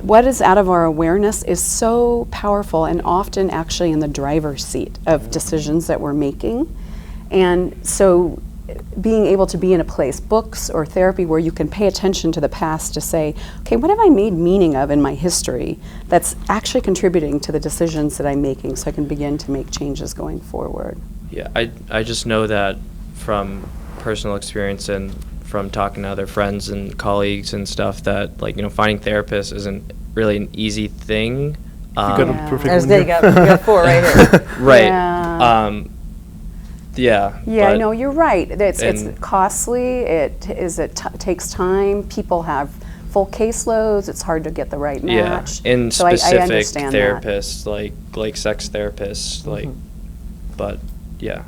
what is out of our awareness is so powerful and often actually in the driver's seat of decisions that we're making. And so being able to be in a place, books or therapy, where you can pay attention to the past to say, okay, what have I made meaning of in my history that's actually contributing to the decisions that I'm making, so I can begin to make changes going forward. Yeah, I just know that from personal experience and from talking to other friends and colleagues and stuff that, like, finding therapists isn't really an easy thing. You got a Yeah. perfect There's one you here. got four right here. Right. Yeah. Yeah. Yeah, but- no, you're right. It's and- costly. It takes time. People have full caseloads. It's hard to get the right match. Yeah, in So I specific understand that. therapists, like sex therapists, like, but yeah.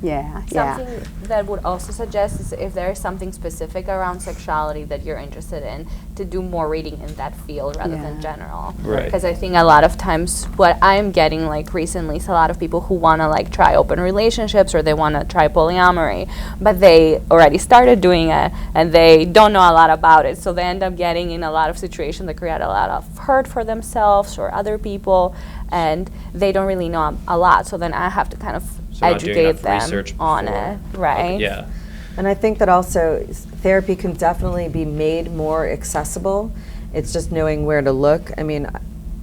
Yeah, Something that would also suggest is if there is something specific around sexuality that you're interested in, to do more reading in that field rather than Yeah. general. Right. Because I think a lot of times what I'm getting like recently is a lot of people who want to like try open relationships, or they want to try polyamory, but they already started doing it and they don't know a lot about it. So they end up getting in a lot of situations that create a lot of hurt for themselves or other people, and they don't really know a lot. So then I have to kind of So not doing educate enough them research on before. it, right? Okay, yeah. And I think that also therapy can definitely be made more accessible. It's just knowing where to look. I mean,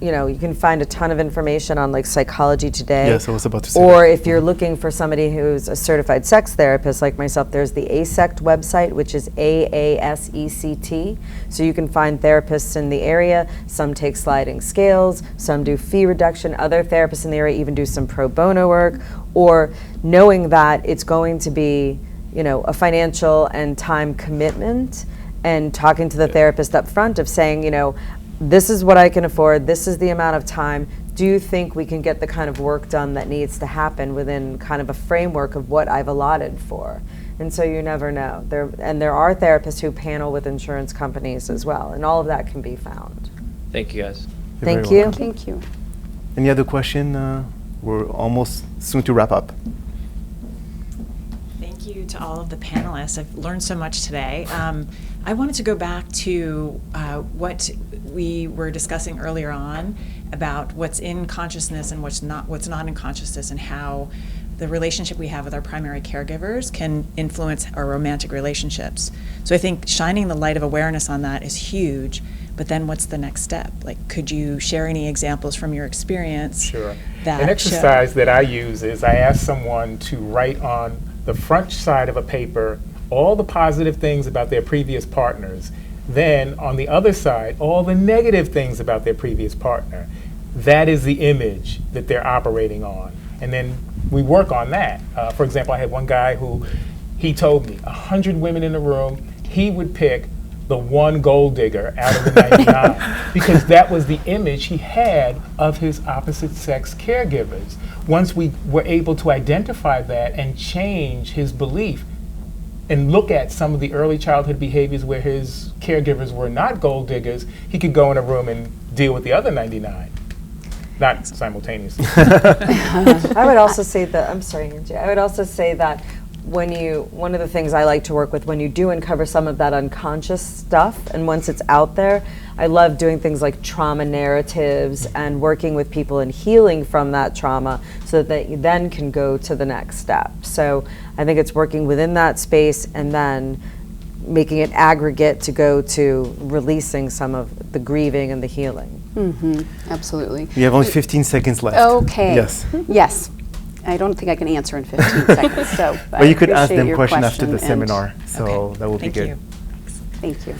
you know, you can find a ton of information on like Psychology Today. Yes, I was about to say Or that. if you're looking for somebody who's a certified sex therapist like myself, there's the ASECT website, which is AASECT. So you can find therapists in the area. Some take sliding scales, some do fee reduction. Other therapists in the area even do some pro bono work. Or knowing that it's going to be, you know, a financial and time commitment, and talking to the therapist up front of saying, you know, this is what I can afford, this is the amount of time. Do you think we can get the kind of work done that needs to happen within kind of a framework of what I've allotted for? And so you never know. There are therapists who panel with insurance companies as well, and all of that can be found. Thank you guys. You're Thank very you. welcome. Thank you. Any other question? We're almost soon to wrap up. Thank you to all of the panelists. I've learned so much today. I wanted to go back to what we were discussing earlier on about what's in consciousness and what's not in consciousness, and how the relationship we have with our primary caregivers can influence our romantic relationships. So I think shining the light of awareness on that is huge. But then what's the next step? Like, could you share any examples from your experience? Sure. That An exercise that I use is I ask someone to write on the front side of a paper all the positive things about their previous partners. Then on the other side, all the negative things about their previous partner. That is the image that they're operating on. And then we work on that. For example, I had one guy who, he told me 100 women in the room, he would pick the one gold digger out of the 99 because that was the image he had of his opposite sex caregivers. Once we were able to identify that and change his belief and look at some of the early childhood behaviors where his caregivers were not gold diggers, he could go in a room and deal with the other 99. Not simultaneously. I would also say that, I'm sorry, Angie, I would also say that one of the things I like to work with when you do uncover some of that unconscious stuff, and once it's out there, I love doing things like trauma narratives and working with people and healing from that trauma so that you then can go to the next step. So I think it's working within that space and then making it aggregate to go to releasing some of the grieving and the healing. Mm-hmm. Absolutely. We have only 15 seconds left. Okay. Yes. Yes. I don't think I can answer in 15 seconds, so But you could ask appreciate them your questions after the question, seminar, so Okay. that would be Thank good. you. Thank you.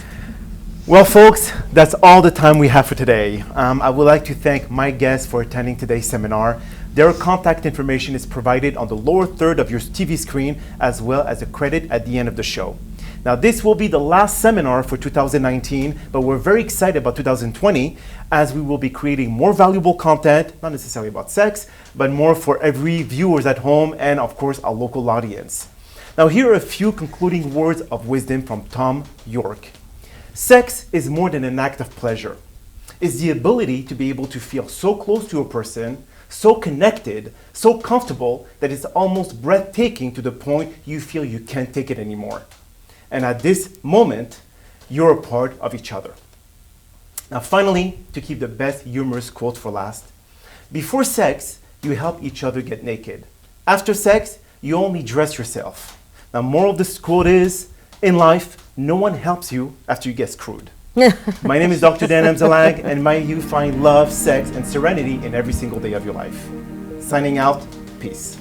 Well, folks, that's all the time we have for today. I would like to thank my guests for attending today's seminar. Their contact information is provided on the lower third of your TV screen, as well as a credit at the end of the show. Now, this will be the last seminar for 2019, but we're very excited about 2020 as we will be creating more valuable content, not necessarily about sex, but more for every viewers at home and, of course, our local audience. Now, here are a few concluding words of wisdom from Tom York. Sex is more than an act of pleasure. It's the ability to be able to feel so close to a person, so connected, so comfortable that it's almost breathtaking to the point you feel you can't take it anymore. And at this moment, you're a part of each other. Now, finally, to keep the best humorous quote for last, before sex, you help each other get naked. After sex, you only dress yourself. Now, moral of this quote is, in life, no one helps you after you get screwed. My name is Dr. Dan Emzalag, and may you find love, sex, and serenity in every single day of your life. Signing out, peace.